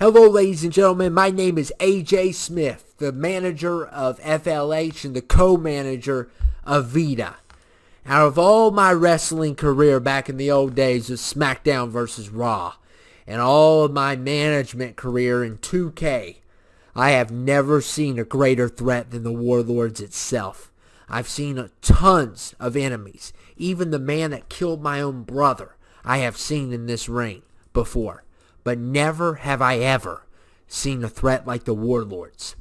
Hello, ladies and gentlemen. My name is AJ Smith, the manager of FLH and the co-manager of Vita. Out of all my wrestling career back in the old days of SmackDown versus Raw, and all of my management career in 2K, I have never seen a greater threat than the Warlords itself. I've seen tons of enemies. Even the man that killed my own brother, I have seen in this ring before. But never have I ever seen a threat like the Warlords.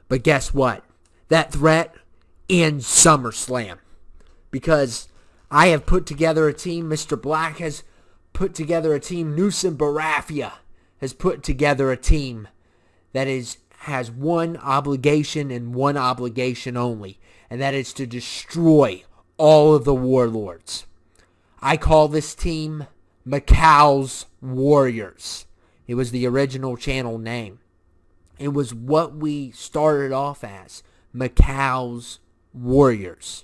But guess what? That threat ends SummerSlam. Because I have put together a team. Mr. Black has put together a team. Newson Barafia has put together a team that has one obligation and one obligation only. And that is to destroy all of the Warlords. I call this team Mccals Warriors. It was the original channel name. It was what we started off as, Mccals Warriors.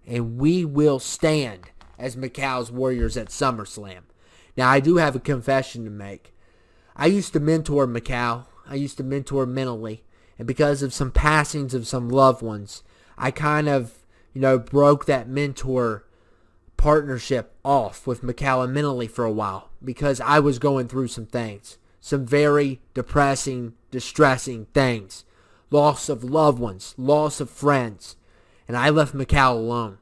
And we will stand as Mccals Warriors at SummerSlam. Now, I do have a confession to make. I used to mentor Mccal. I used to mentor mentally. And because of some passings of some loved ones, I kind of, broke that mentor partnership off with Mccall mentally for a while because I was going through some things. Some very depressing, distressing things. Loss of loved ones, loss of friends. And I left Mccall alone.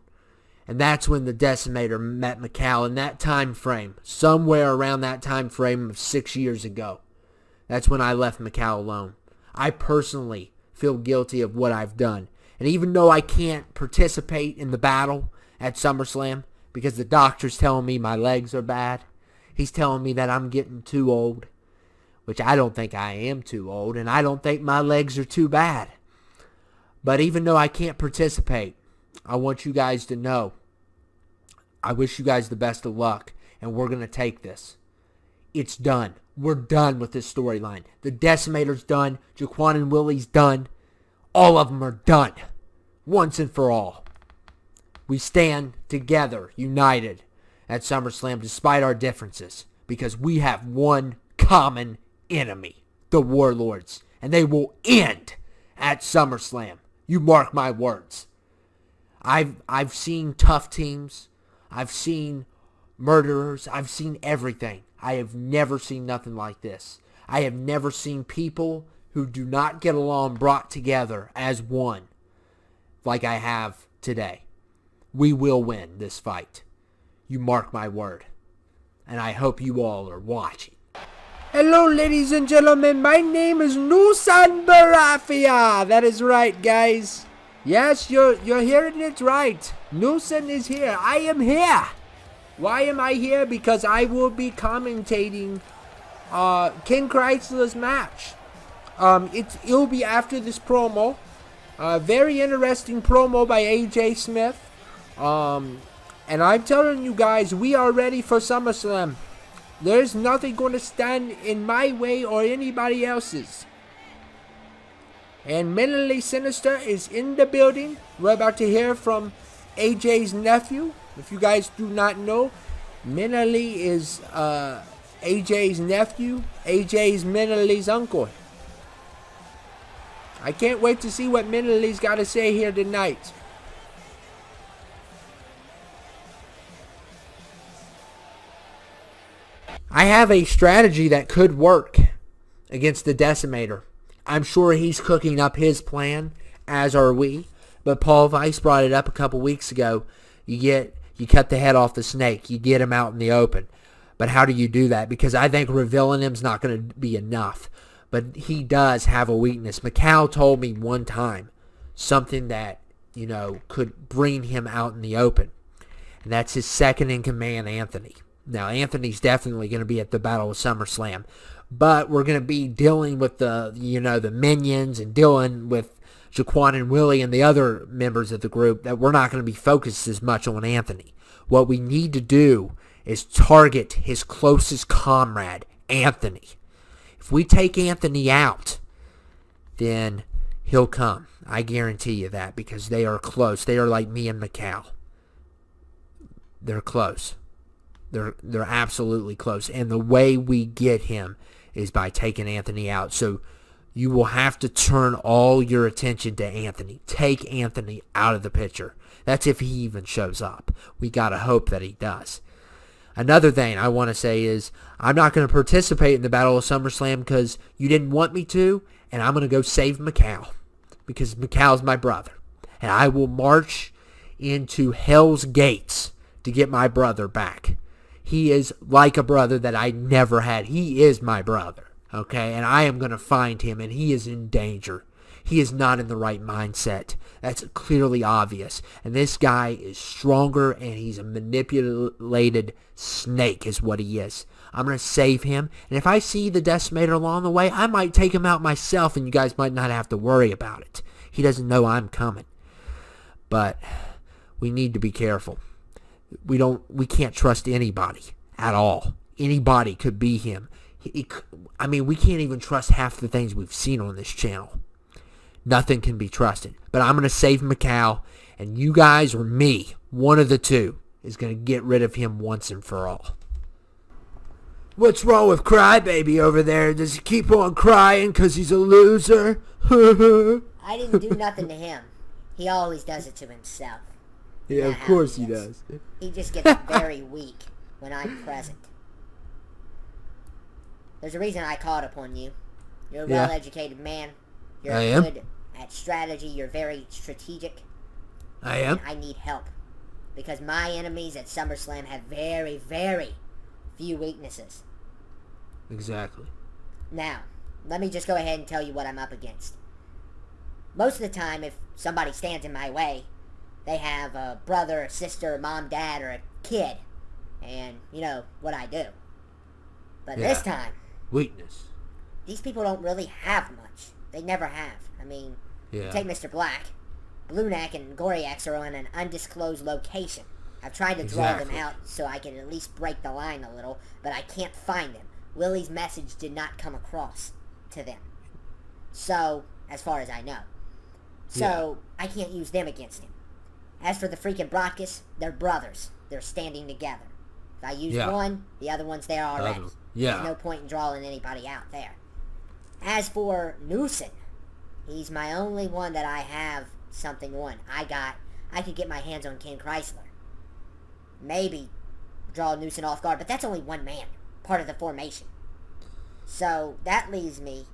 And that's when the Decimator met Mccall in that time frame. Somewhere around that time frame of 6 years ago. That's when I left Mccall alone. I personally feel guilty of what I've done. And even though I can't participate in the battle at SummerSlam, because the doctor's telling me my legs are bad. He's telling me that I'm getting too old, which I don't think I am too old, and I don't think my legs are too bad. But even though I can't participate, I want you guys to know, I wish you guys the best of luck, and we're going to take this. It's done. We're done with this storyline. The Decimator's done. Jaquan and Willie's done. All of them are done. Once and for all. We stand together, united, at SummerSlam despite our differences. Because we have one common enemy. The Warlords. And they will end at SummerSlam. You mark my words. I've seen tough teams. I've seen murderers. I've seen everything. I have never seen nothing like this. I have never seen people who do not get along brought together as one like I have today. We will win this fight. You mark my word. And I hope you all are watching. Hello, ladies and gentlemen. My name is Newson Barafia. That is right, guys. Yes, you're hearing it right. Newson is here. I am here. Why am I here? Because I will be commentating King Chrysler's match. It'll be after this promo. Very interesting promo by AJ Smith. And I'm telling you guys, we are ready for SummerSlam. There's nothing going to stand in my way or anybody else's. And Mentally Sinister is in the building. We're about to hear from AJ's nephew. If you guys do not know, Mentally is AJ's nephew. AJ's Mentally's uncle. I can't wait to see what Mentally's got to say here tonight. I have a strategy that could work against the Decimator. I'm sure he's cooking up his plan, as are we. But Paul Weiss brought it up a couple weeks ago. You cut the head off the snake. You get him out in the open. But how do you do that? Because I think revealing him's not going to be enough. But he does have a weakness. Mccall told me one time something that, could bring him out in the open. And that's his second in command, Anthony. Now, Anthony's definitely going to be at the Battle of SummerSlam. But we're going to be dealing with the minions and dealing with Jaquan and Willie and the other members of the group that we're not going to be focused as much on Anthony. What we need to do is target his closest comrade, Anthony. If we take Anthony out, then he'll come. I guarantee you that because they are close. They are like me and Mccall. They're close. They're absolutely close. And the way we get him is by taking Anthony out. So you will have to turn all your attention to Anthony. Take Anthony out of the picture. That's if he even shows up. We got to hope that he does. Another thing I want to say is I'm not going to participate in the Battle of SummerSlam because you didn't want me to, and I'm going to go save Mccals because Mccal's my brother. And I will march into Hell's Gates to get my brother back. He is like a brother that I never had. He is my brother, okay? And I am going to find him, and he is in danger. He is not in the right mindset. That's clearly obvious. And this guy is stronger, and he's a manipulated snake is what he is. I'm going to save him. And if I see the Decimator along the way, I might take him out myself, and you guys might not have to worry about it. He doesn't know I'm coming. But we need to be careful. We can't trust anybody at all. Anybody could be him. We can't even trust half the things we've seen on this channel. Nothing can be trusted. But I'm going to save Mccals, and you guys or me, one of the two, is going to get rid of him once and for all. What's wrong with Crybaby over there? Does he keep on crying because he's a loser? I didn't do nothing to him. He always does it to himself. Yeah, of course he does. He just gets very weak when I'm present. There's a reason I called upon you. You're a well-educated man. You're good at strategy. You're very strategic. I am. And I need help. Because my enemies at SummerSlam have very, very few weaknesses. Exactly. Now, let me just go ahead and tell you what I'm up against. Most of the time, if somebody stands in my way, they have a brother, a sister, a mom, dad, or a kid. And, you know, what I do. But this time... weakness. These people don't really have much. They never have. I mean, you take Mr. Black. Blueneck and Currious are on an undisclosed location. I've tried to draw them out so I can at least break the line a little, but I can't find them. Willie's message did not come across to them. So, as far as I know. So, I can't use them against him. As for the freaking Broadcast, they're brothers. They're standing together. If I use one, the other one's there already. There's no point in drawing anybody out there. As for Newson, he's my only one that I have something on. I could get my hands on Ken Chrysler. Maybe draw Newson off guard, but that's only one man, part of the formation. So that leaves me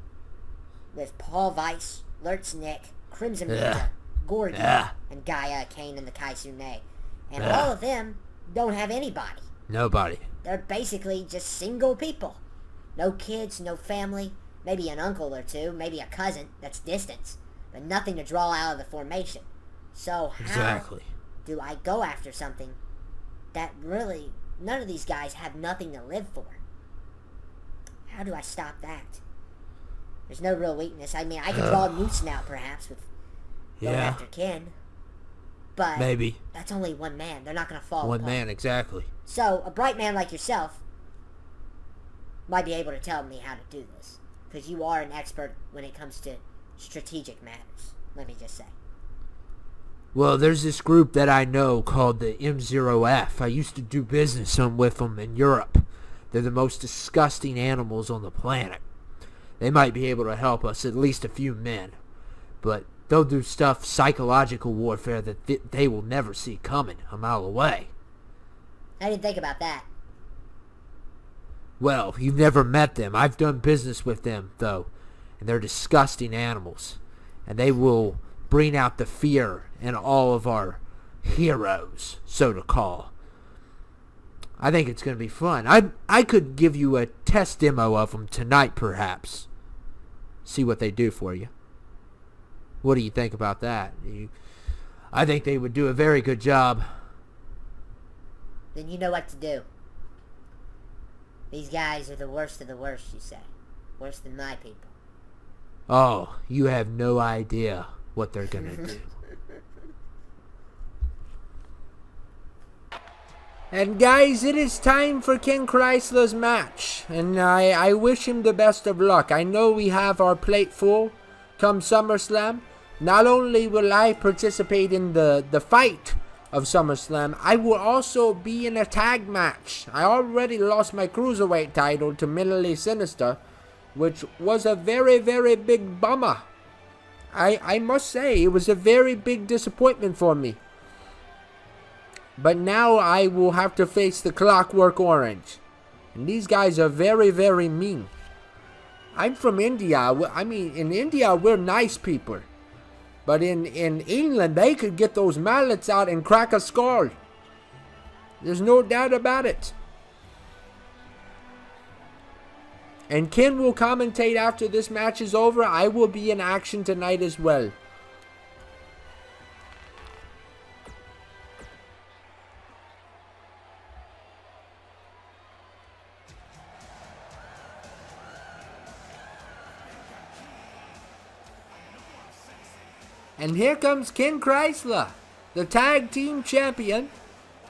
with Paul Weiss, Lurtz Nick, Crimson Ninja, Gordy, and Gaia, Kane, and the Kaisune. And all of them don't have anybody. Nobody. They're basically just single people. No kids, no family, maybe an uncle or two, maybe a cousin, that's distance. But nothing to draw out of the formation. So how do I go after something that really, none of these guys have nothing to live for? How do I stop that? There's no real weakness. I mean, I could draw Newson out perhaps with going after Ken. But maybe that's only one man. They're not going to fall One apart. man, exactly. So, a bright man like yourself might be able to tell me how to do this. Because you are an expert when it comes to strategic matters. Let me just say. Well, there's this group that I know called the M0F. I used to do business with them in Europe. They're the most disgusting animals on the planet. They might be able to help us, at least a few men. But they'll do stuff, psychological warfare, that they will never see coming a mile away. I didn't think about that. Well, you've never met them. I've done business with them, though. And they're disgusting animals. And they will bring out the fear in all of our heroes, so to call. I think it's going to be fun. I could give you a test demo of them tonight, perhaps. See what they do for you. What do you think about that? I think they would do a very good job. Then you know what to do. These guys are the worst of the worst, you say. Worse than my people. Oh, you have no idea what they're going to do. And guys, it is time for Ken Chrysler's match. And I wish him the best of luck. I know we have our plate full come SummerSlam. Not only will I participate in the fight of SummerSlam, I will also be in a tag match. I already lost my Cruiserweight title to Mentally Sinister. which was a very, very big bummer. I must say, it was a very big disappointment for me. But now I will have to face the Clockwork Orange. And these guys are very, very mean. I'm from India. I mean, in India, we're nice people. But in England, they could get those mallets out and crack a skull. There's no doubt about it. And Ken will commentate after this match is over. I will be in action tonight as well. And here comes Ken Chrysler, the tag team champion,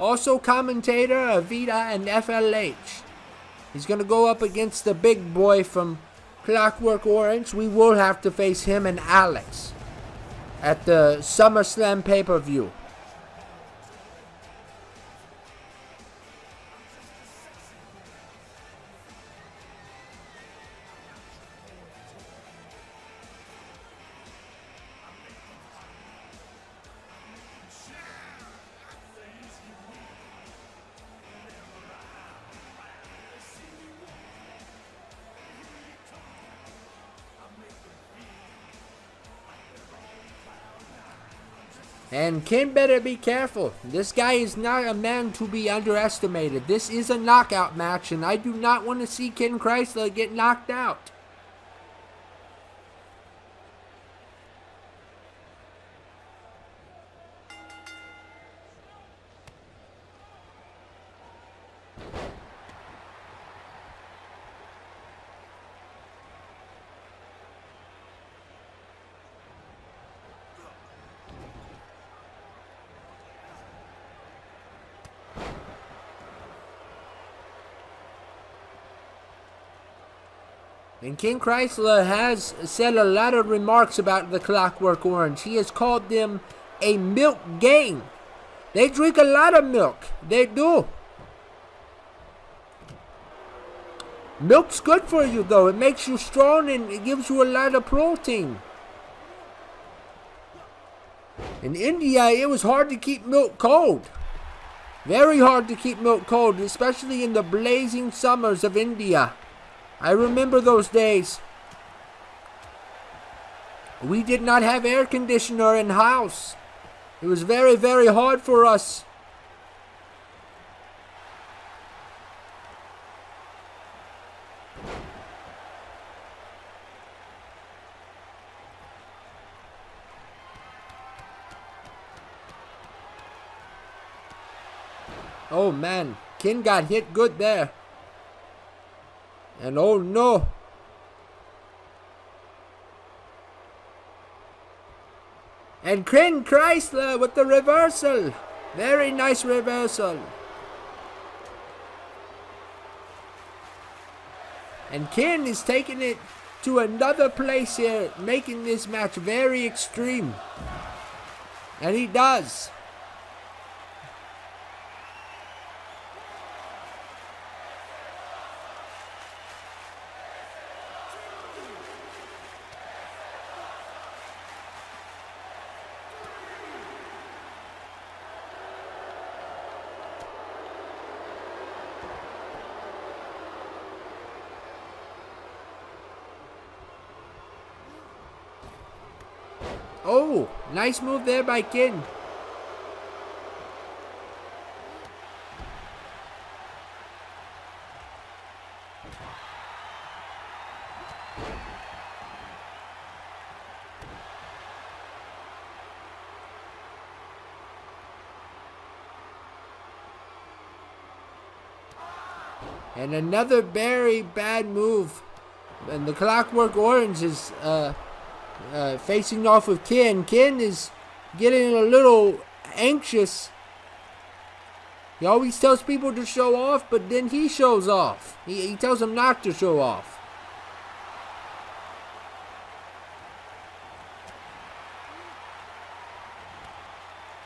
also commentator of Vita and FLH. He's going to go up against the big boy from Clockwork Orange. We will have to face him and Alex at the SummerSlam pay-per-view. And Ken better be careful. This guy is not a man to be underestimated. This is a knockout match, and I do not want to see Ken Chrysler get knocked out. And Ken Chrysler has said a lot of remarks about the Clockwork Orange. He has called them a milk gang. They drink a lot of milk. They do. Milk's good for you, though. It makes you strong and it gives you a lot of protein. In India, it was hard to keep milk cold. Very hard to keep milk cold, especially in the blazing summers of India. I remember those days. We did not have air conditioner in the house. It was very, very hard for us. Oh man, Ken got hit good there. And oh no. And Ken Chrysler with the reversal. Very nice reversal. And Ken is taking it to another place here, making this match very extreme. And he does. Oh, nice move there by Ken. And another very bad move. And the Clockwork Orange is facing off with Ken. Ken is getting a little anxious. He always tells people to show off, but then he shows off. He tells them not to show off.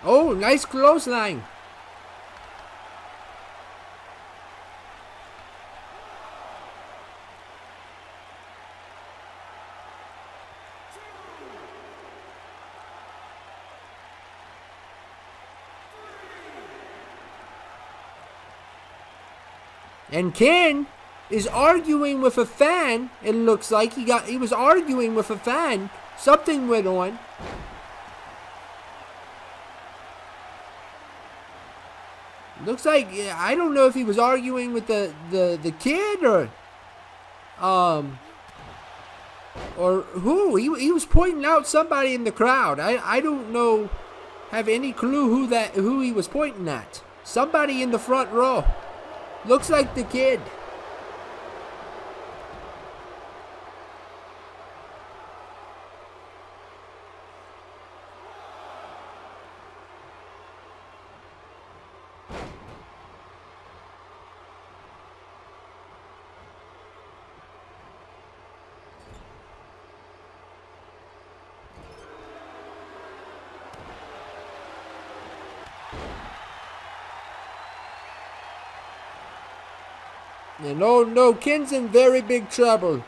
Oh, nice clothesline. And Ken is arguing with a fan. It looks like he was arguing with a fan. Something went on. Looks like, I don't know if he was arguing with the kid or who. He was pointing out somebody in the crowd. I don't know, have any clue who he was pointing at. Somebody in the front row. Looks like the kid. And oh no, Ken's in very big trouble.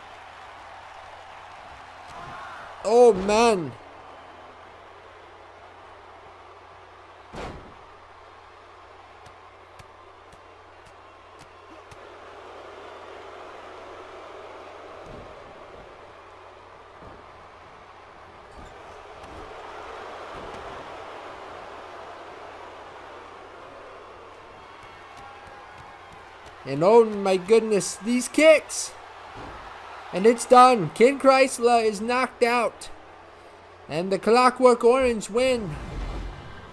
Oh man. And oh my goodness, these kicks. And it's done. Ken Chrysler is knocked out. And the Clockwork Orange win.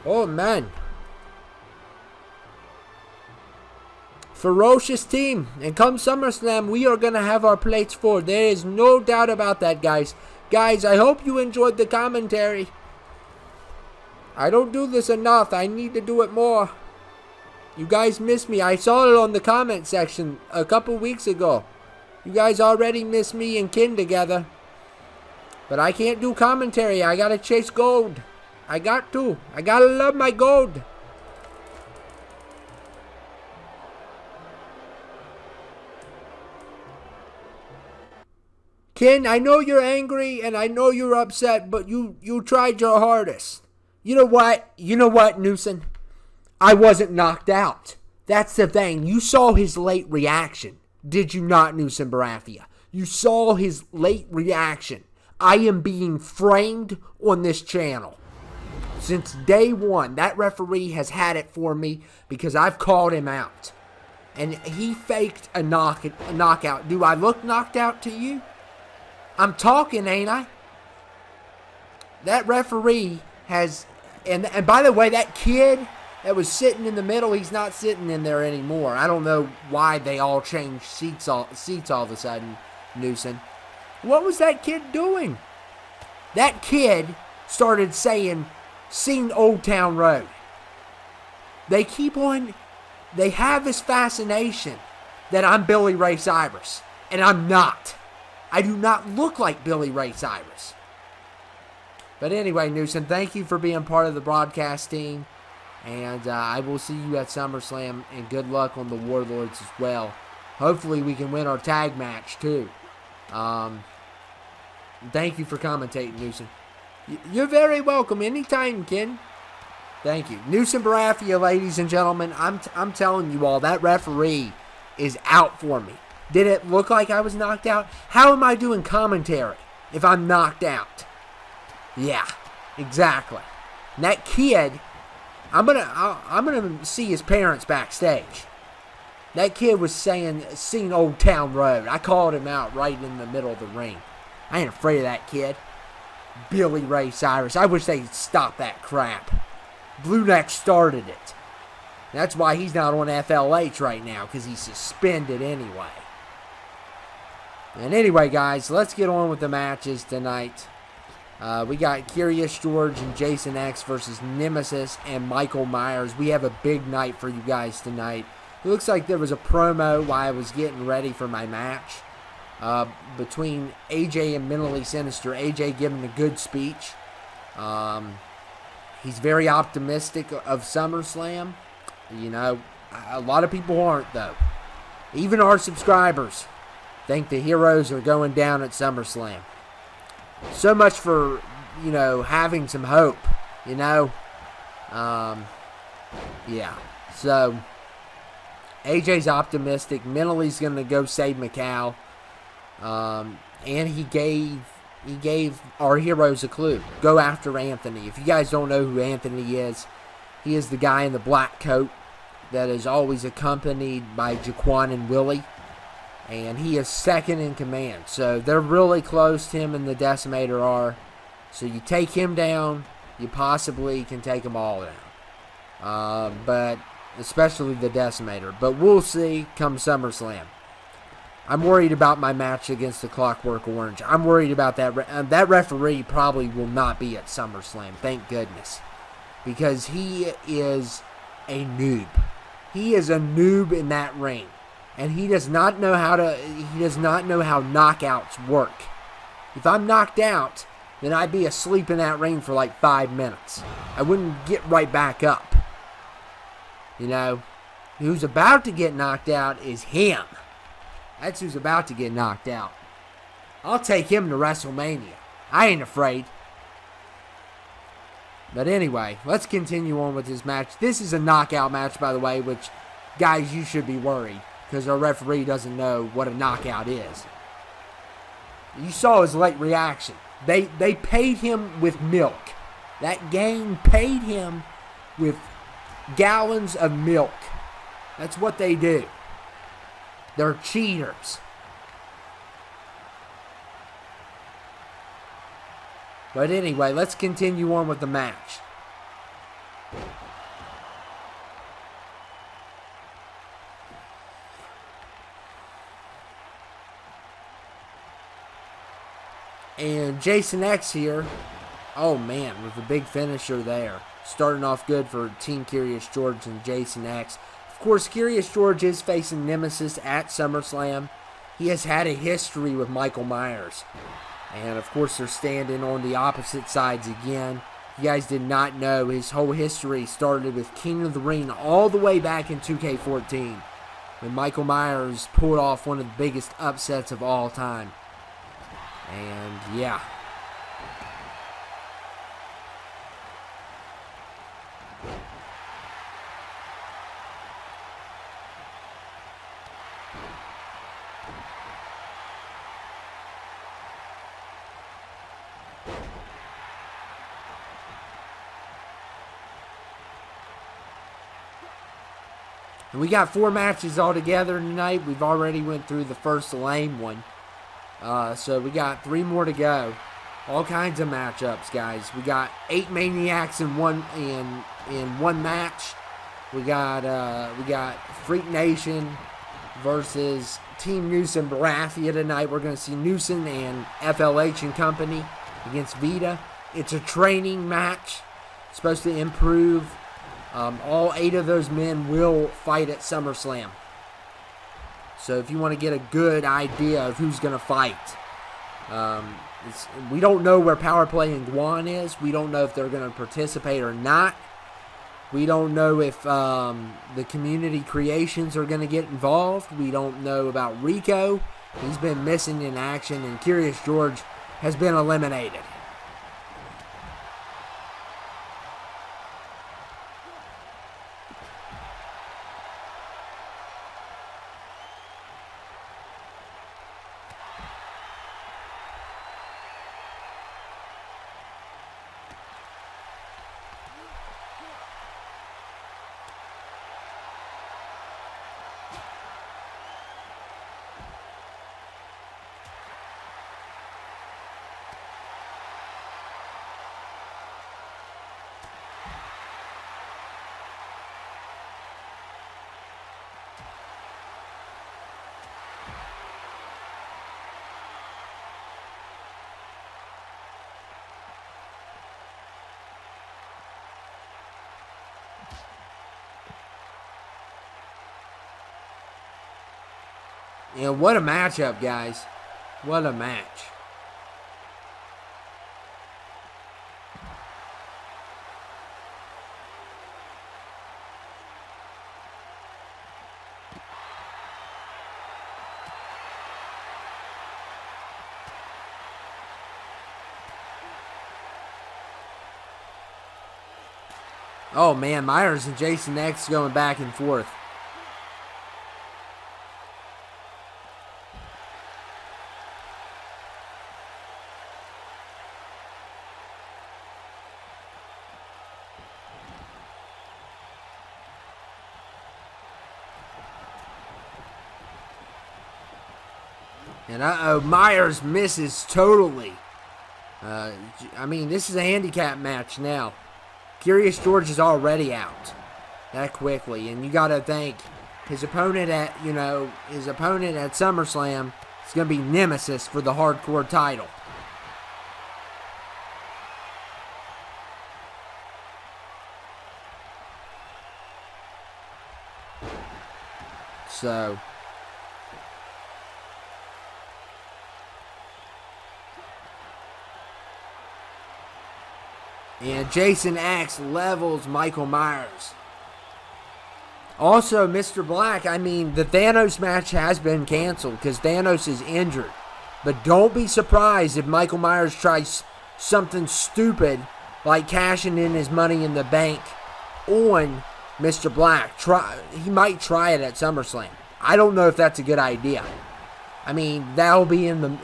Oh man. Ferocious team. And come SummerSlam, we are going to have our plates full. There is no doubt about that, guys. Guys, I hope you enjoyed the commentary. I don't do this enough. I need to do it more. You guys miss me. I saw it on the comment section a couple weeks ago. You guys already miss me and Ken together. But I can't do commentary. I gotta chase gold. I got to. I gotta love my gold. Ken, I know you're angry and I know you're upset, but you tried your hardest. You know what? You know what, Newson? I wasn't knocked out. That's the thing. You saw his late reaction. Did you not, Newson Barafia? You saw his late reaction. I am being framed on this channel. Since day one, that referee has had it for me because I've called him out. And he faked a knockout. Do I look knocked out to you? I'm talking, ain't I? That referee has... And by the way, that kid that was sitting in the middle, he's not sitting in there anymore. I don't know why they all changed seats all of a sudden, Newson. What was that kid doing? That kid started saying, "Seen Old Town Road." They have this fascination that I'm Billy Ray Cyrus, and I'm not. I do not look like Billy Ray Cyrus. But anyway, Newson, thank you for being part of the broadcast team. And I will see you at SummerSlam, and good luck on the Warlords as well. Hopefully we can win our tag match too. Thank you for commentating, Newson. You're very welcome anytime, Ken. Thank you. Newson Barafia, ladies and gentlemen, I'm telling you all, that referee is out for me. Did it look like I was knocked out? How am I doing commentary if I'm knocked out? Yeah, exactly. And that kid... I'm gonna see his parents backstage. That kid was saying, "Seen Old Town Road." I called him out right in the middle of the ring. I ain't afraid of that kid. Billy Ray Cyrus. I wish they'd stop that crap. Blue Neck started it. That's why he's not on FLH right now, because he's suspended anyway. And anyway, guys, let's get on with the matches tonight. We got Currious George and Jason X versus Nemesis and Michael Myers. We have a big night for you guys tonight. It looks like there was a promo while I was getting ready for my match between AJ and Mentally Sinister. AJ giving a good speech. He's very optimistic of SummerSlam. You know, a lot of people aren't, though. Even our subscribers think the heroes are going down at SummerSlam. So much for, you know, having some hope, you know. Yeah. So, AJ's optimistic. Mentally, he's going to go save Mccals. And he gave our heroes a clue. Go after Anthony. If you guys don't know who Anthony is, he is the guy in the black coat that is always accompanied by Jaquan and Willie. And he is second in command. So they're really close, him and the Decimator are. So you take him down, you possibly can take them all down. But especially the Decimator. But we'll see come SummerSlam. I'm worried about my match against the Clockwork Orange. I'm worried about that. That referee probably will not be at SummerSlam. Thank goodness. Because he is a noob. He is a noob in that ring. And he does not know how knockouts work. If I'm knocked out, then I'd be asleep in that ring for like 5 minutes. I wouldn't get right back up. You know, who's about to get knocked out is him. That's who's about to get knocked out. I'll take him to WrestleMania. I ain't afraid. But anyway, let's continue on with this match. This is a knockout match, by the way, which, guys, you should be worried because our referee doesn't know what a knockout is. You saw his late reaction. They paid him with milk. That gang paid him with gallons of milk. That's what they do. They're cheaters. But anyway, let's continue on with the match. And Jason X here. Oh man, with a big finisher there. Starting off good for Team Currious George and Jason X. Of course, Currious George is facing Nemesis at SummerSlam. He has had a history with Michael Myers. And of course, they're standing on the opposite sides again. You guys did not know his whole history started with King of the Ring all the way back in 2K14. When Michael Myers pulled off one of the biggest upsets of all time. And yeah. And we got 4 matches all together tonight. We've already went through the first lame one. So we got 3 more to go. All kinds of matchups, guys. We got 8 Maniacs in one match. We got Freak Nation versus Team Newson Barathia tonight. We're going to see Newson and FLH and company against Vita. It's a training match. It's supposed to improve. All 8 of those men will fight at SummerSlam. So if you want to get a good idea of who's going to fight, we don't know where Power Play and Guan is. We don't know if they're going to participate or not. We don't know if the community creations are going to get involved. We don't know about Rico. He's been missing in action, and Currious George has been eliminated. And what a matchup, guys. What a match. Oh man, Myers and Jason X going back and forth. And Myers misses totally. I mean, this is a handicap match now. Curious George is already out that quickly, and you got to think his opponent at SummerSlam is going to be Nemesis for the hardcore title. So and Jason X levels Michael Myers. Also, Mr. Black, I mean, the Thanos match has been canceled because Thanos is injured. But don't be surprised if Michael Myers tries something stupid like cashing in his Money in the Bank on Mr. Black. He might try it at SummerSlam. I don't know if that's a good idea. I mean, that'll be in the...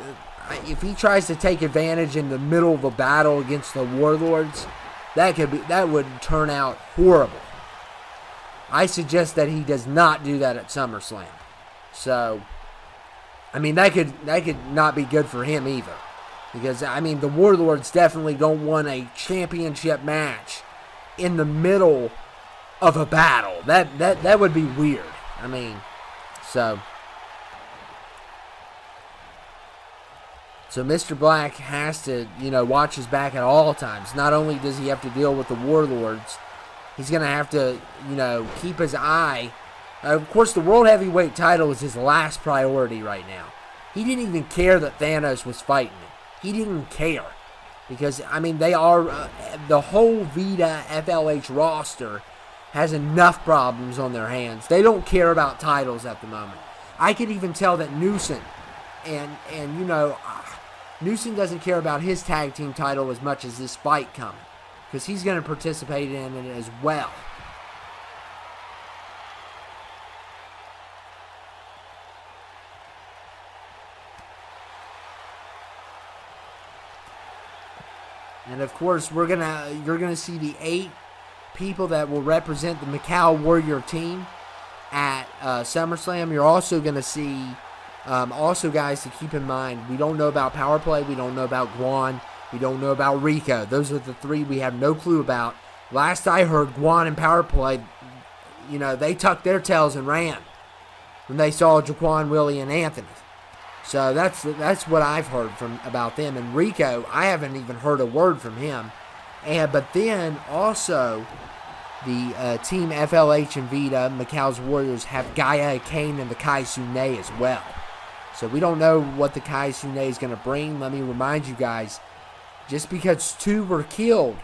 If he tries to take advantage in the middle of a battle against the warlords, that would turn out horrible. I suggest that he does not do that at SummerSlam. So, I mean, that could not be good for him either. Because, I mean, the warlords definitely don't want a championship match in the middle of a battle. That would be weird. I mean, so Mr. Black has to, watch his back at all times. Not only does he have to deal with the warlords, he's going to have to, keep his eye. Of course, the World Heavyweight title is his last priority right now. He didn't even care that Thanos was fighting him. He didn't care. Because, I mean, they are, the whole Vita FLH roster has enough problems on their hands. They don't care about titles at the moment. I could even tell that Newson, Newson doesn't care about his tag team title as much as this fight coming. Because he's going to participate in it as well. And of course, you're gonna see the 8 people that will represent the Mccals Warrior team at SummerSlam. You're also gonna see, also guys to keep in mind, we don't know about Power Play, we don't know about Guan, we don't know about Rico. Those are the 3 we have no clue about. Last I heard, Guan and Power Play, they tucked their tails and ran when they saw Jaquan, Willie, and Anthony. So that's what I've heard about them. And Rico, I haven't even heard a word from him. But then also the Team FLH and Vita, Mccals Warriors, have Gaia Kane and the Kai Sune as well. So we don't know what the Kai Sune is going to bring. Let me remind you guys, just because 2 were killed,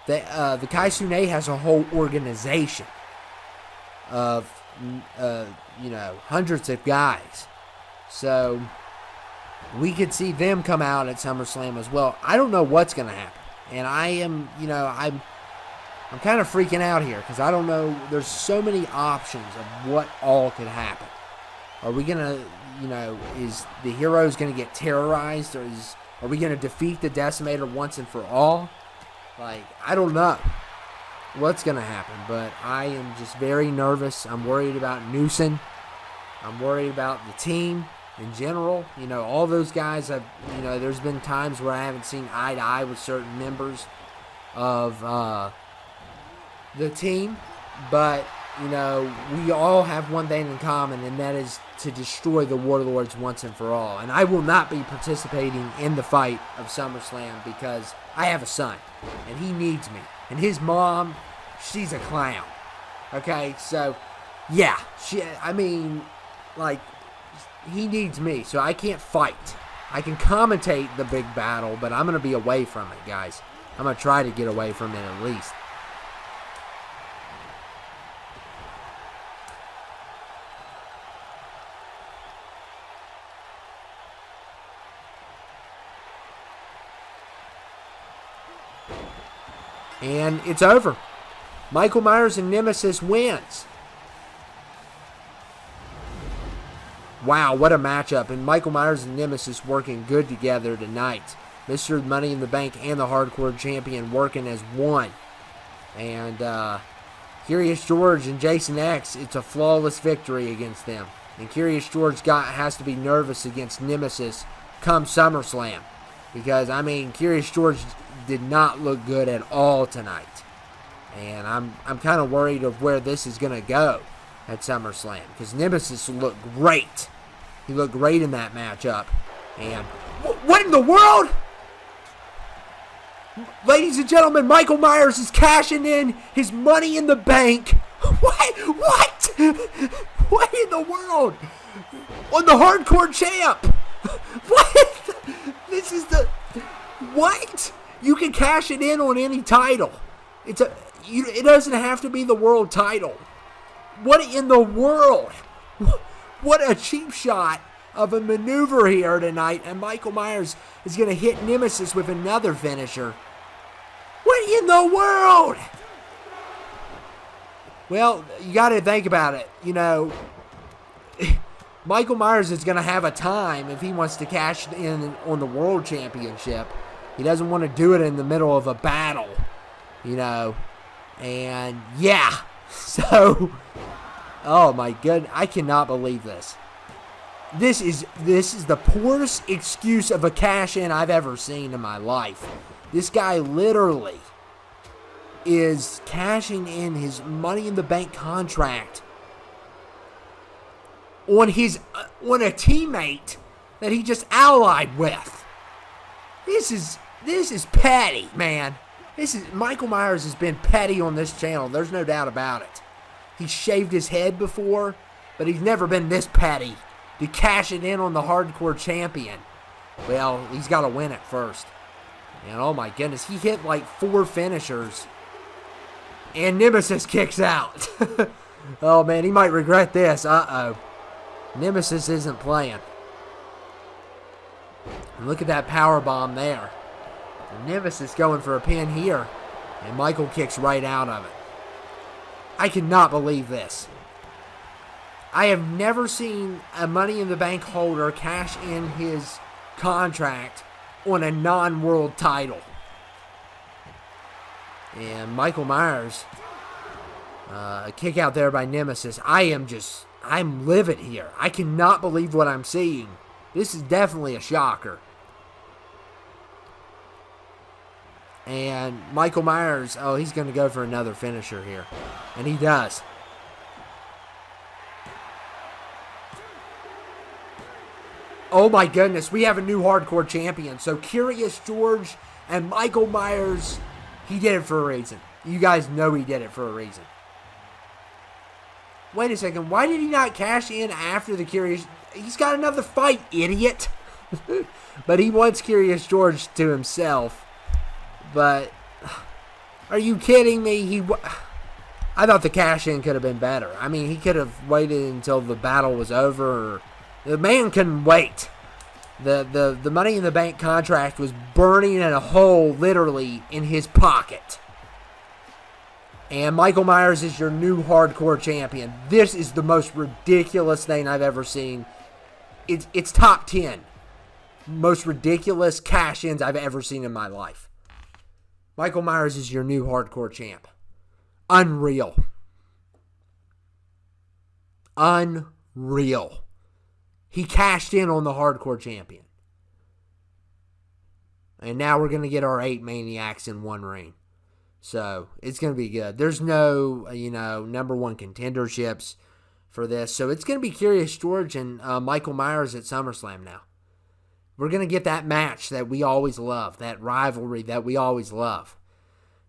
the Kai Sune has a whole organization of hundreds of guys. So we could see them come out at SummerSlam as well. I don't know what's going to happen. And I am, I'm kind of freaking out here because I don't know. There's so many options of what all could happen. Are we going to, is the Heroes going to get terrorized? Or are we going to defeat the Decimator once and for all? I don't know what's going to happen. But I am just very nervous. I'm worried about Newson. I'm worried about the team in general. All those guys have, there's been times where I haven't seen eye to eye with certain members of the team. But, we all have one thing in common, and that is to destroy the Warlords once and for all. And I will not be participating in the fight of SummerSlam because I have a son, and he needs me. And his mom, she's a clown. Okay, so, yeah. He needs me, so I can't fight. I can commentate the big battle, but I'm going to be away from it, guys. I'm going to try to get away from it at least. And it's over. Michael Myers and Nemesis wins. Wow, what a matchup. And Michael Myers and Nemesis working good together tonight. Mr. Money in the Bank and the Hardcore Champion working as one. And Currious George and Jason X, it's a flawless victory against them. And Currious George has to be nervous against Nemesis come SummerSlam. Because, I mean, Currious George did not look good at all tonight. And I'm kind of worried of where this is going to go at SummerSlam. Because Nemesis looked great. He looked great in that matchup. And what in the world? Ladies and gentlemen, Michael Myers is cashing in his Money in the Bank. What? What in the world? On the Hardcore Champ. What? This is the... What? You can cash it in on any title. It doesn't have to be the world title. What in the world? What a cheap shot of a maneuver here tonight. And Michael Myers is going to hit Nemesis with another finisher. What in the world? Well, you got to think about it. You know, Michael Myers is going to have a time if he wants to cash in on the World Championship. He doesn't want to do it in the middle of a battle, you know. And, yeah. So, oh my goodness. I cannot believe this. This is the poorest excuse of a cash-in I've ever seen in my life. This guy literally is cashing in his Money in the Bank contract on a teammate that he just allied with. This is petty, man. Michael Myers has been petty on this channel. There's no doubt about it. He's shaved his head before, but he's never been this petty to cash it in on the Hardcore Champion. Well, he's got to win it first. And oh my goodness, he hit like 4 finishers. And Nemesis kicks out. Oh man, he might regret this. Uh-oh. Nemesis isn't playing. And look at that powerbomb there. And Nemesis going for a pin here. And Michael kicks right out of it. I cannot believe this. I have never seen a Money in the Bank holder cash in his contract on a non-world title. And Michael Myers, a kick out there by Nemesis. I'm livid here. I cannot believe what I'm seeing. This is definitely a shocker. And Michael Myers, oh, he's going to go for another finisher here. And he does. Oh my goodness, we have a new Hardcore Champion. So Currious George and Michael Myers, he did it for a reason. You guys know he did it for a reason. Wait a second, why did he not cash in after the Currious? He's got another fight, idiot. But he wants Currious George to himself. But, are you kidding me? I thought the cash in could have been better. I mean, he could have waited until the battle was over. The man couldn't wait. The Money in the Bank contract was burning in a hole, literally, in his pocket. And Michael Myers is your new Hardcore Champion. This is the most ridiculous thing I've ever seen. It's top 10 most ridiculous cash-ins I've ever seen in my life. Michael Myers is your new Hardcore Champ. Unreal. Unreal. He cashed in on the Hardcore Champion. And now we're going to get our 8 Maniacs in one ring. So, it's going to be good. There's no, number 1 contenderships for this. So, it's going to be Currious George and Michael Myers at SummerSlam now. We're going to get that match that we always love. That rivalry that we always love.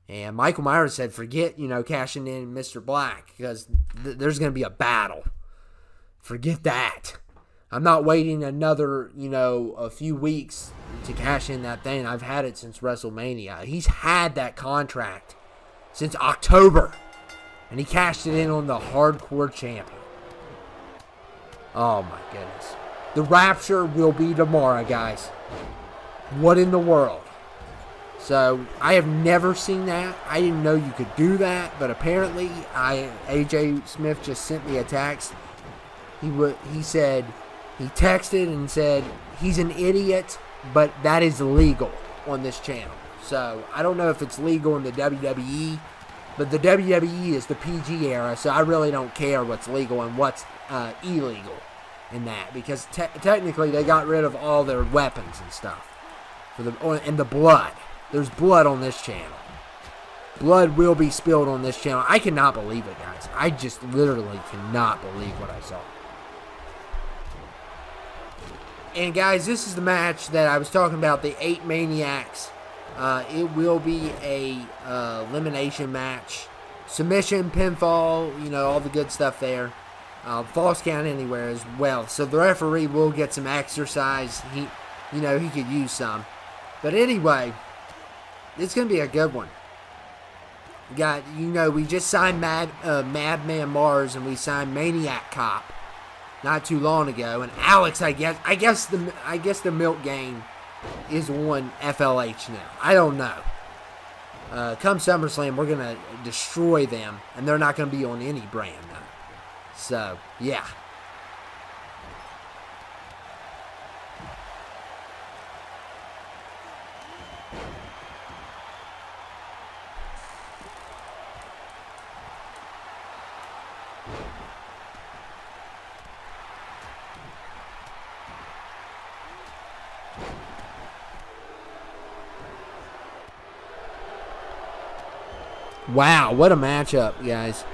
And Michael Myers said, forget, cashing in Mr. Black. Because there's going to be a battle. Forget that. I'm not waiting another, a few weeks to cash in that thing. I've had it since WrestleMania. He's had that contract since October. And he cashed it in on the Hardcore Champion. Oh, my goodness. The Rapture will be tomorrow, guys. What in the world? So, I have never seen that. I didn't know you could do that. But apparently, AJ Smith just sent me a text. He said... He texted and said he's an idiot, but that is illegal on this channel. So, I don't know if it's legal in the WWE, but the WWE is the PG era, so I really don't care what's legal and what's illegal. in that, because technically they got rid of all their weapons and stuff. And the blood. There's blood on this channel. Blood will be spilled on this channel. I cannot believe it, guys. I just literally cannot believe what I saw. And guys, this is the match that I was talking about, the 8 Maniacs. It will be a elimination match. Submission, pinfall, you know, all the good stuff there. False count anywhere as well. So the referee will get some exercise. He could use some. But anyway, it's going to be a good one. We just signed Madman Mars, and we signed Maniac Cop not too long ago. And Alex, I guess the milk game is on FLH now. I don't know. Come SummerSlam, we're gonna destroy them, and they're not gonna be on any brand though. So yeah. Wow, what a matchup, guys.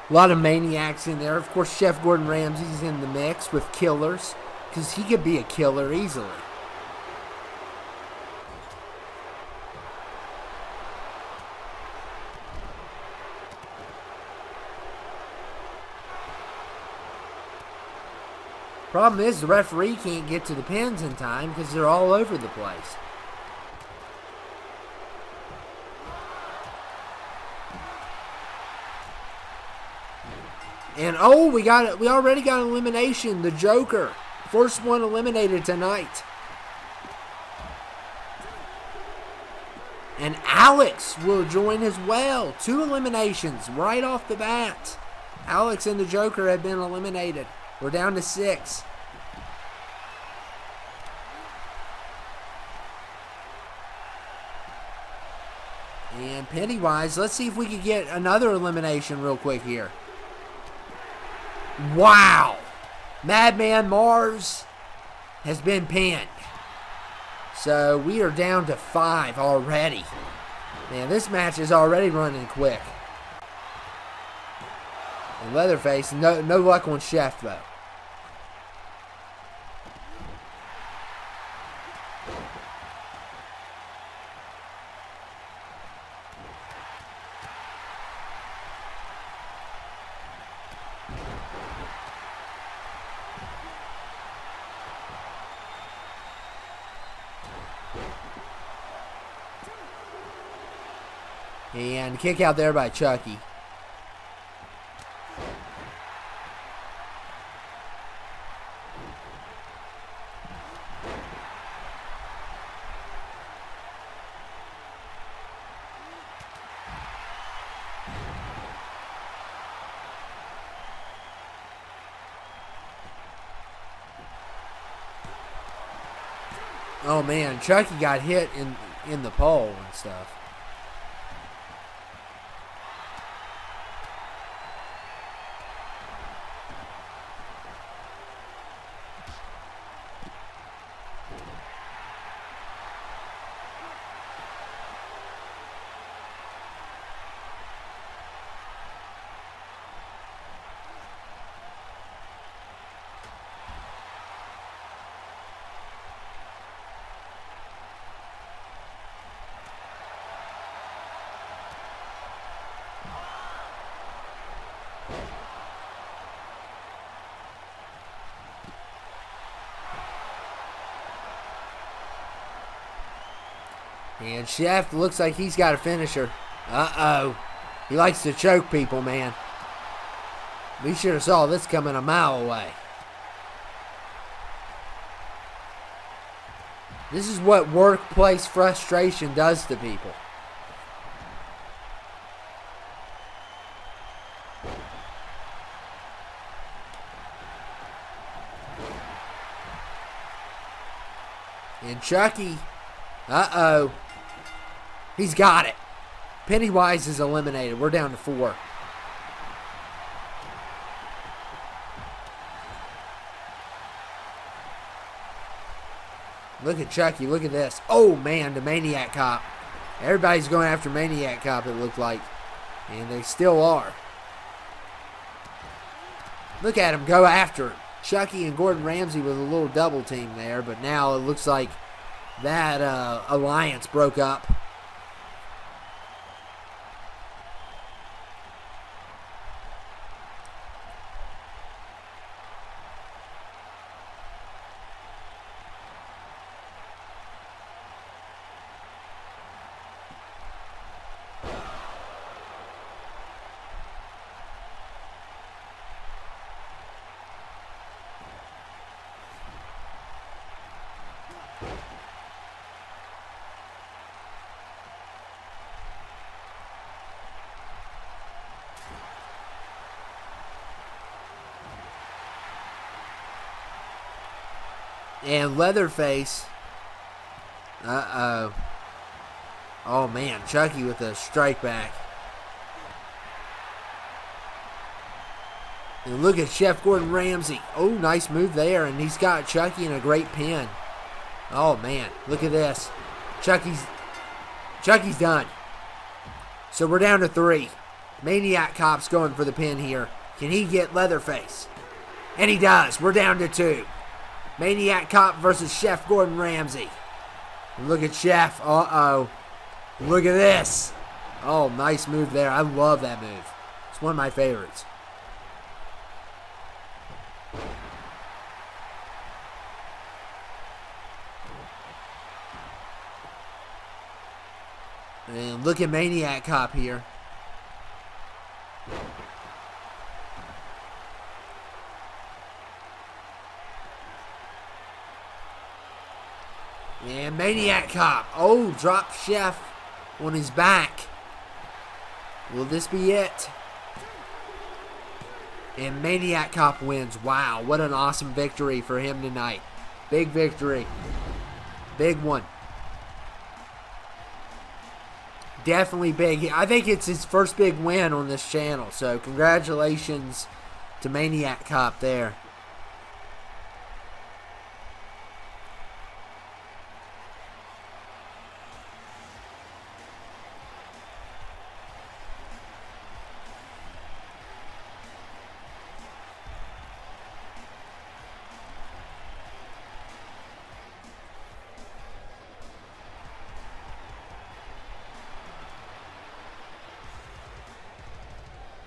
A lot of Maniacs in there. Of course, Chef Gordon Ramsay's in the mix with killers, because he could be a killer easily. Problem is, the referee can't get to the pins in time because they're all over the place. And we already got an elimination. The Joker, first one eliminated tonight. And Alex will join as well. 2 eliminations right off the bat. Alex and the Joker have been eliminated. We're down to 6. And Pennywise, let's see if we can get another elimination real quick here. Wow! Madman Mars has been pinned. So we are down to 5 already. Man, this match is already running quick. And Leatherface, no luck on Chef though. And kick out there by Chucky. Oh man, Chucky got hit in the pole and stuff. And Chef looks like he's got a finisher. Uh-oh. He likes to choke people, man. We should have saw this coming a mile away. This is what workplace frustration does to people. And Chucky Uh-oh. He's got it. Pennywise is eliminated. We're down to 4. Look at Chucky. Look at this. Oh, man, the Maniac Cop. Everybody's going after Maniac Cop, it looked like. And they still are. Look at him go after him. Chucky and Gordon Ramsay with a little double team there, but now it looks like that alliance broke up. And Leatherface. Uh-oh. Oh, man. Chucky with a strike back. And look at Chef Gordon Ramsay. Oh, nice move there. And he's got Chucky in a great pin. Oh, man. Look at this. Chucky's done. So we're down to 3. Maniac Cop's going for the pin here. Can he get Leatherface? And he does. We're down to 2. Maniac Cop versus Chef Gordon Ramsay. Look at Chef. Uh-oh. Look at this. Oh, nice move there. I love that move. It's one of my favorites. And look at Maniac Cop here. And Maniac Cop. Oh, drop Chef on his back. Will this be it? And Maniac Cop wins. Wow, what an awesome victory for him tonight. Big victory. Big one. Definitely big. I think it's his first big win on this channel. So congratulations to Maniac Cop there.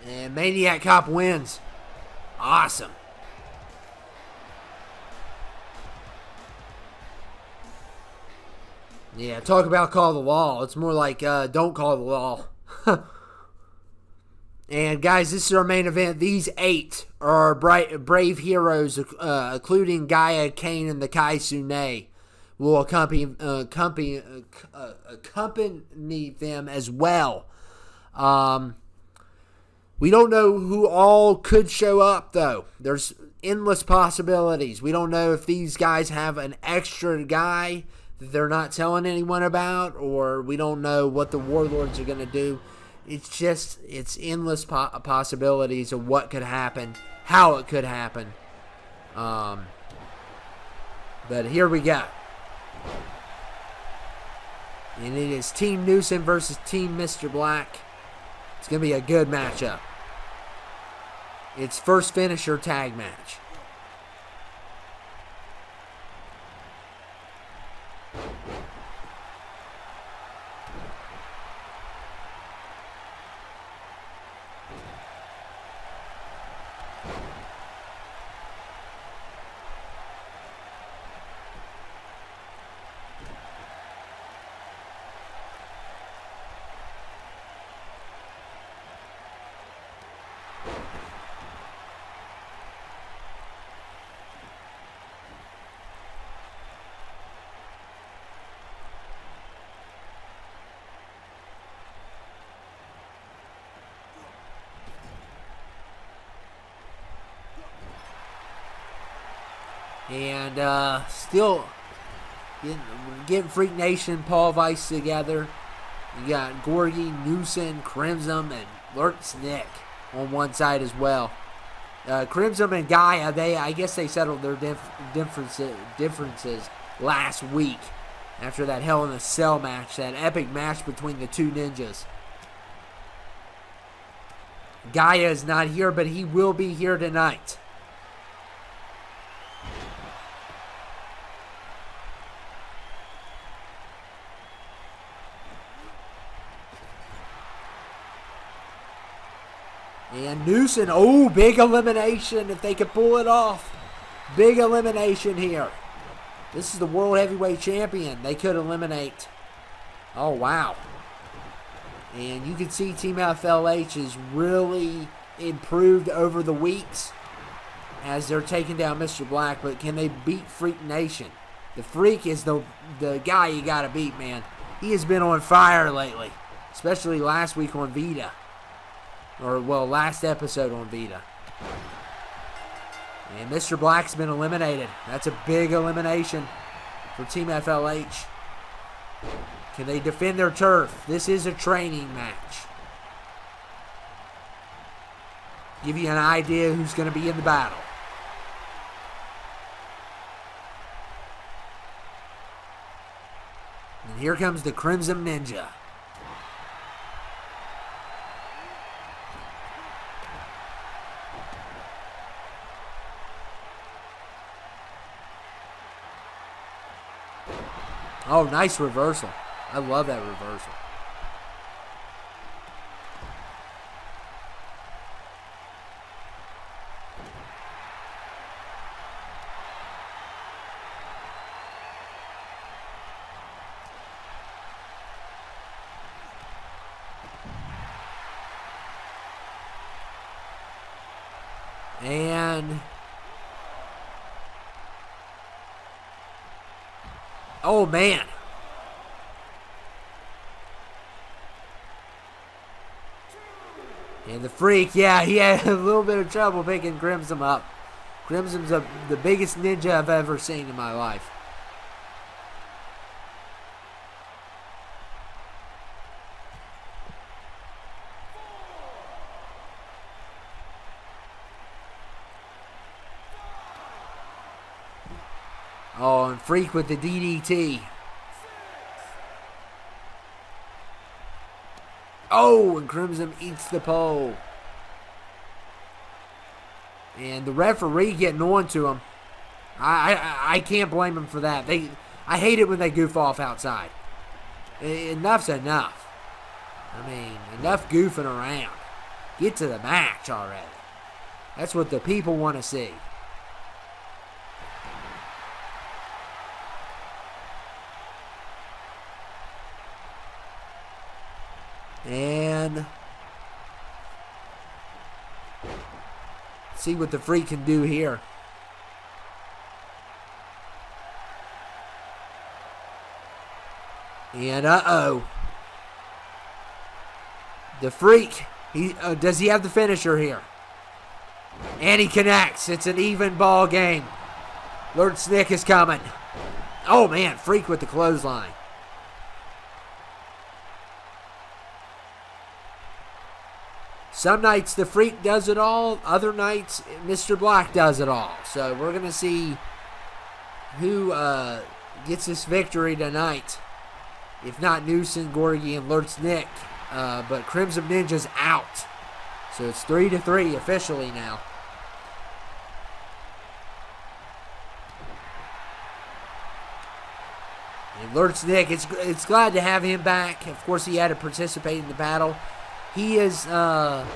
And Maniac Cop wins. Awesome. Yeah, talk about call the law. It's more like don't call the law. And guys, this is our main event. These 8 are brave heroes, including Gaia, Kane, and the Kaisune, will accompany them as well. We don't know who all could show up, though. There's endless possibilities. We don't know if these guys have an extra guy that they're not telling anyone about, or we don't know what the warlords are going to do. It's endless possibilities of what could happen, how it could happen. But here we go. And it is Team Newson versus Team Mr. Black. It's going to be a good matchup. It's first finisher tag match. And still Getting Freak Nation, Paul Weiss together. You got Gorgie, Newson, Crimson, and Lurtz Nick on one side as well. Crimson and Gaia, I guess they settled their differences last week after that Hell in a Cell match, that epic match between the two ninjas. Gaia is not here, but he will be here tonight. And Newson, oh, big elimination if they could pull it off. Big elimination here. This is the World Heavyweight Champion. They could eliminate. Oh, wow. And you can see Team FLH is really improved over the weeks as they're taking down Mr. Black. But can they beat Freak Nation? The Freak is the guy you got to beat, man. He has been on fire lately, especially last week on Vita. Last episode on Vita. And Mr. Black's been eliminated. That's a big elimination for Team FLH. Can they defend their turf? This is a training match. Give you an idea who's going to be in the battle. And here comes the Crimson Ninja. Oh, nice reversal. I love that reversal. And oh, man. And the Freak, yeah, he had a little bit of trouble picking Crimson up. Crimson's the biggest ninja I've ever seen in my life. Oh, and Freak with the DDT. Oh, and Crimson eats the pole. And the referee getting on to him. I can't blame him for that. I hate it when they goof off outside. Enough's enough. I mean, enough goofing around. Get to the match already. That's what the people want to see. And see what the Freak can do here. And uh-oh. The Freak, does he have the finisher here? And he connects. It's an even ball game. Lord Snick is coming. Oh, man, Freak with the clothesline. Some nights the Freak does it all. Other nights Mr. Black does it all. So we're going to see who gets this victory tonight. If not Newson, Gorgie, and Lurtz Nick. But Crimson Ninja's out. So it's 3-3 officially now. And Lurtz Nick, it's glad to have him back. Of course, he had to participate in the battle. He is Mccals.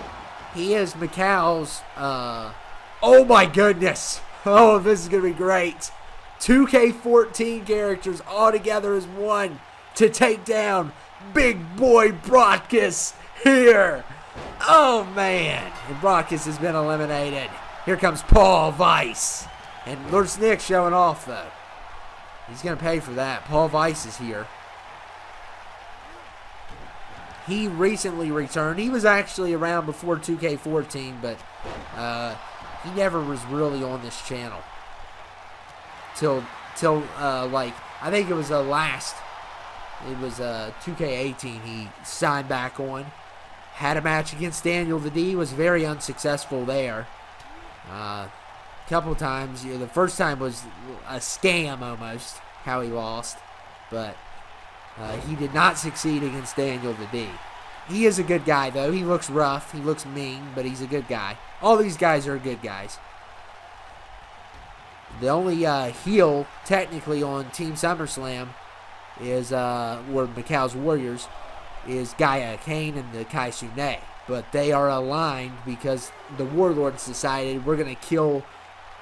Oh my goodness. Oh, this is going to be great. 2k14 characters all together as one to take down Big Boy Broadcast here. Oh man. And Broadcast has been eliminated. Here comes Paul Weiss. And Lurtz Nick showing off though. He's going to pay for that. Paul Weiss is here. He recently returned. He was actually around before 2K14, but he never was really on this channel till like I think it was It was 2k18 he signed back on. Had a match against Daniel the D. Was very unsuccessful there. A couple times. The first time was a scam almost, how he lost. But he did not succeed against Daniel the D. He is a good guy, though. He looks rough. He looks mean, but he's a good guy. All these guys are good guys. The only heel, technically, on Team SummerSlam is, were Mccals Warriors, is Gaia Kane and the Kaisune. But they are aligned because the warlords decided we're going to kill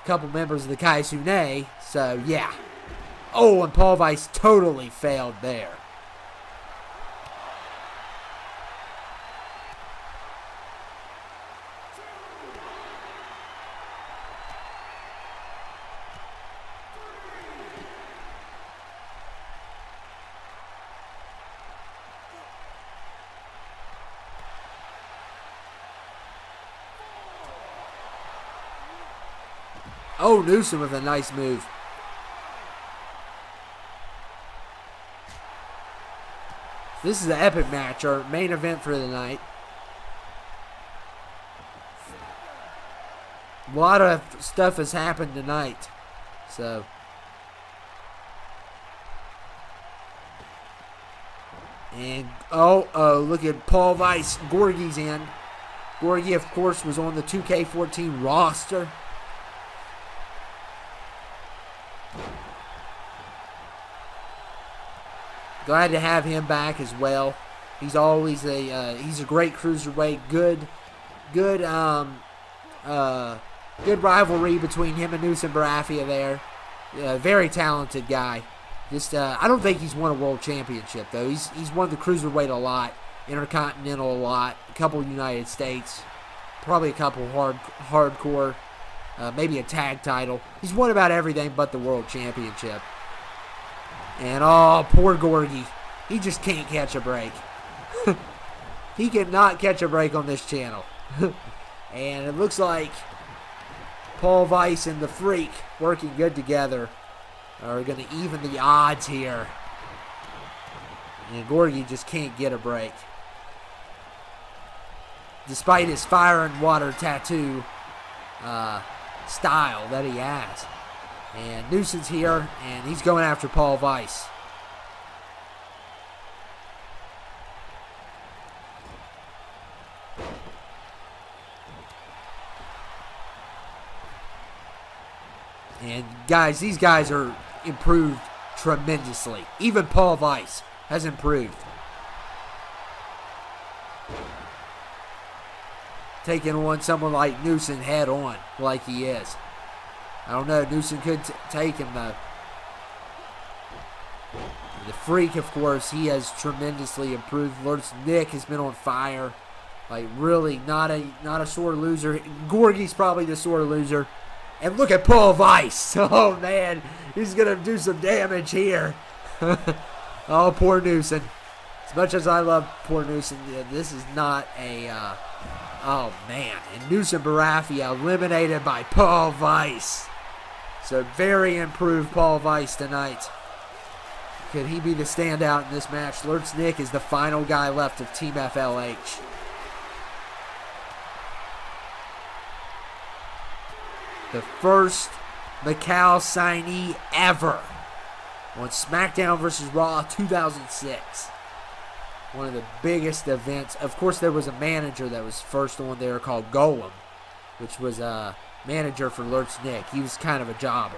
a couple members of the Kaisune. So, yeah. Oh, and Paul Weiss totally failed there. Oh, Newson with a nice move. This is an epic match, our main event for the night. A lot of stuff has happened tonight. So. And, look at Paul Weiss. Gorgie's in. Gorgie, of course, was on the 2K14 roster. Glad to have him back as well. He's always he's a great cruiserweight. Good rivalry between him and Newson Barafia there. Very talented guy. Just I don't think he's won a world championship though. He's won the cruiserweight a lot, intercontinental a lot, a couple United States, probably a couple hardcore, maybe a tag title. He's won about everything but the world championship. And, oh, poor Gorgie. He just can't catch a break. He cannot catch a break on this channel. And it looks like Paul Weiss and the Freak working good together are going to even the odds here. And Gorgie just can't get a break. Despite his fire and water tattoo style that he has. And Newson's here, and he's going after Paul Weiss. And guys, these guys are improved tremendously. Even Paul Weiss has improved. Taking on someone like Newson head on, like he is. I don't know. Newson could take him, though. The Freak, of course, he has tremendously improved. Lord's Nick has been on fire. Like, really not a sore loser. Gorgie's probably the sore loser. And look at Paul Weiss. Oh, man. He's going to do some damage here. Oh, poor Newson. As much as I love poor Newson, this is not a... oh, man. And Newson Barafia eliminated by Paul Weiss. So very improved Paul Weiss tonight. Could he be the standout in this match? Lurch Nick is the final guy left of Team FLH. The first Mccals signee ever on SmackDown vs. Raw 2006. One of the biggest events. Of course, there was a manager that was first on there called Golem, which was a manager for Lurch Nick. He was kind of a jobber,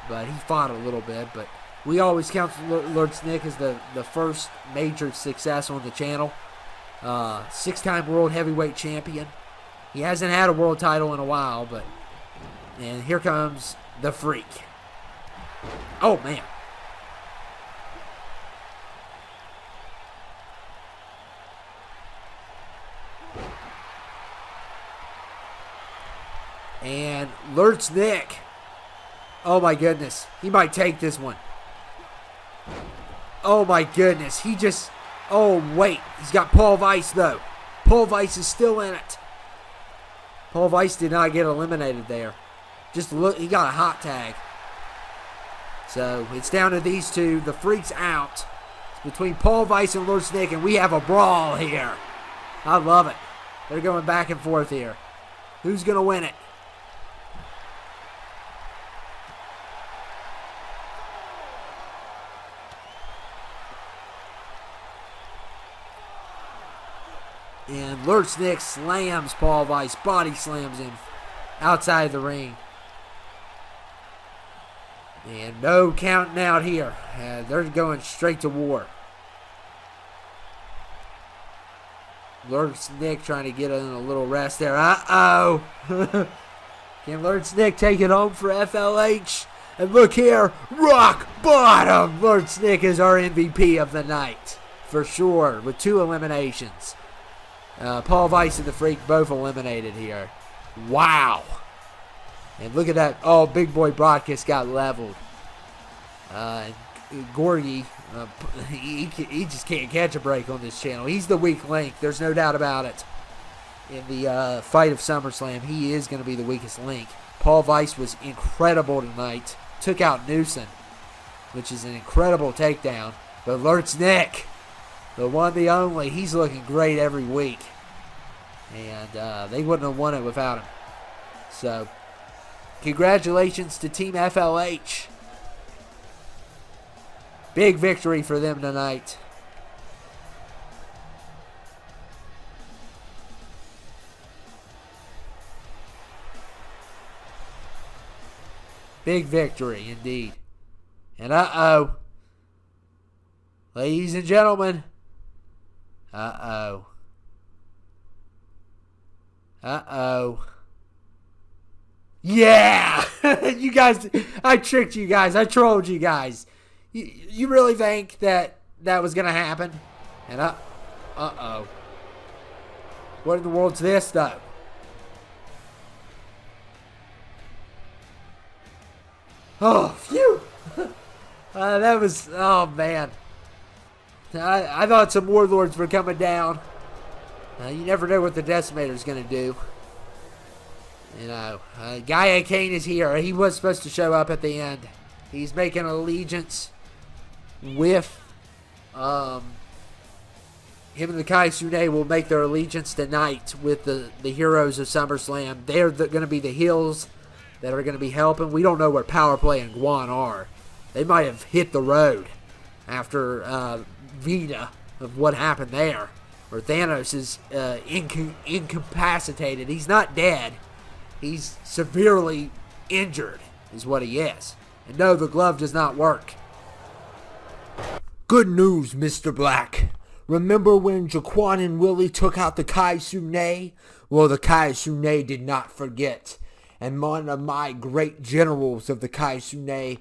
but he fought a little bit. But we always count Lurch Nick as the first major success on the channel. 6-time world heavyweight champion. He hasn't had a world title in a while, but... And here comes the Freak. Oh, man. And Lurch Nick. Oh, my goodness. He might take this one. Oh, my goodness. He just... Oh, wait. He's got Paul Weiss, though. Paul Weiss is still in it. Paul Weiss did not get eliminated there. Just look. He got a hot tag. So it's down to these two. The Freak's out. It's between Paul Weiss and Lord Snick, and we have a brawl here. I love it. They're going back and forth here. Who's going to win it? And Lord Snick slams Paul Weiss, body slams him outside the ring. And no counting out here. They're going straight to war. Lord Snick trying to get in a little rest there. Uh-oh. Can Lord Snick take it home for FLH? And look here, rock bottom. Lord Snick is our MVP of the night. For sure, with 2 eliminations. Paul Weiss and the Freak both eliminated here. Wow. And look at that. Oh, Big Boy Broadcast got leveled. Gorgie, he just can't catch a break on this channel. He's the weak link. There's no doubt about it. In the fight of SummerSlam, he is going to be the weakest link. Paul Weiss was incredible tonight. Took out Newson, which is an incredible takedown. But Lord Snick, the one, the only, he's looking great every week. And they wouldn't have won it without him. So, congratulations to Team FLH. Big victory for them tonight. Big victory indeed. And uh-oh. Ladies and gentlemen. Uh-oh. Uh-oh. Yeah! You guys, I tricked you guys. I trolled you guys. You really think that was going to happen? And uh-oh. What in the world's this, though? Oh, phew. That was, oh, man. I thought some warlords were coming down. You never know what the Decimator's going to do. You know, Gaia Kane is here. He was supposed to show up at the end. He's making allegiance with him, and the Kaisune will make their allegiance tonight with the heroes of SummerSlam. They're going to be the heels that are going to be helping. We don't know where Power Play and Guan are. They might have hit the road after Vita of what happened there, where Thanos is incapacitated. He's not dead. He's severely injured is what he is. And no, the glove does not work. Good news, Mr. Black. Remember when Jaquan and Willie took out the Kaisune? Well, the Kaisune did not forget. And one of my great generals of the Kaisune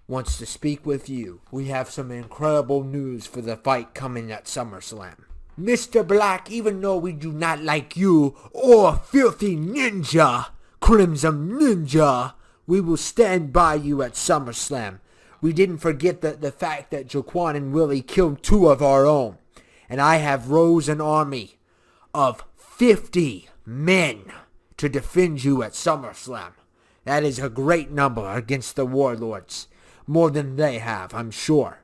wants to speak with you. We have some incredible news for the fight coming at SummerSlam. Mr. Black, even though we do not like you or Filthy Ninja, Crimson Ninja, we will stand by you at SummerSlam. We didn't forget the fact that Jaquan and Willie killed 2 of our own. And I have rose an army of 50 men to defend you at SummerSlam. That is a great number against the warlords. More than they have, I'm sure.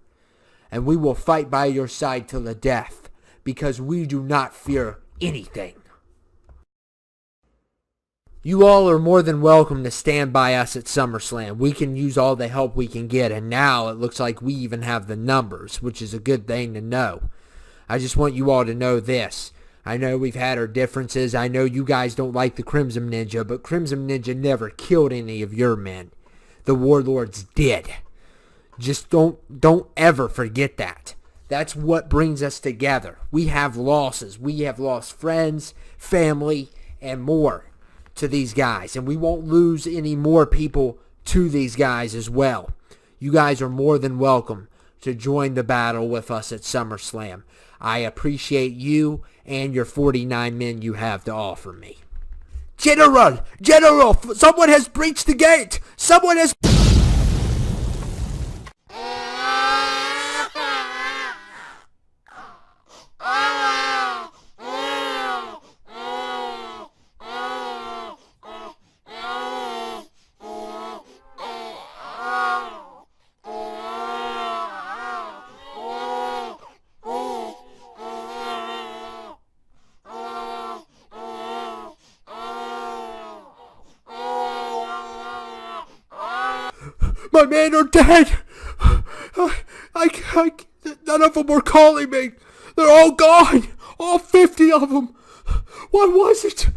And we will fight by your side till the death, because we do not fear anything. You all are more than welcome to stand by us at SummerSlam. We can use all the help we can get, and now it looks like we even have the numbers, which is a good thing to know. I just want you all to know this. I know we've had our differences. I know you guys don't like the Crimson Ninja, but Crimson Ninja never killed any of your men. The warlords did. Just don't ever forget that. That's what brings us together. We have losses. We have lost friends, family, and more to these guys. And we won't lose any more people to these guys as well. You guys are more than welcome to join the battle with us at SummerSlam. I appreciate you and your 49 men you have to offer me. General! General! Someone has breached the gate! Someone has... My men are dead. None of them were calling me. They're all gone. All 50 of them. What was it?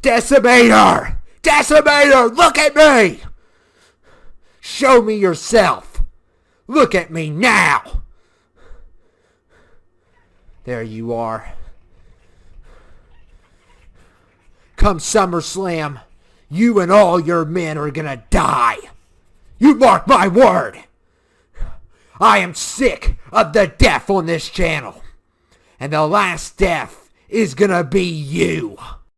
Decimator! Decimator, look at me! Show me yourself. Look at me now. There you are. Come SummerSlam, you and all your men are gonna die. You mark my word. I am sick of the death on this channel. And the last death is gonna be you.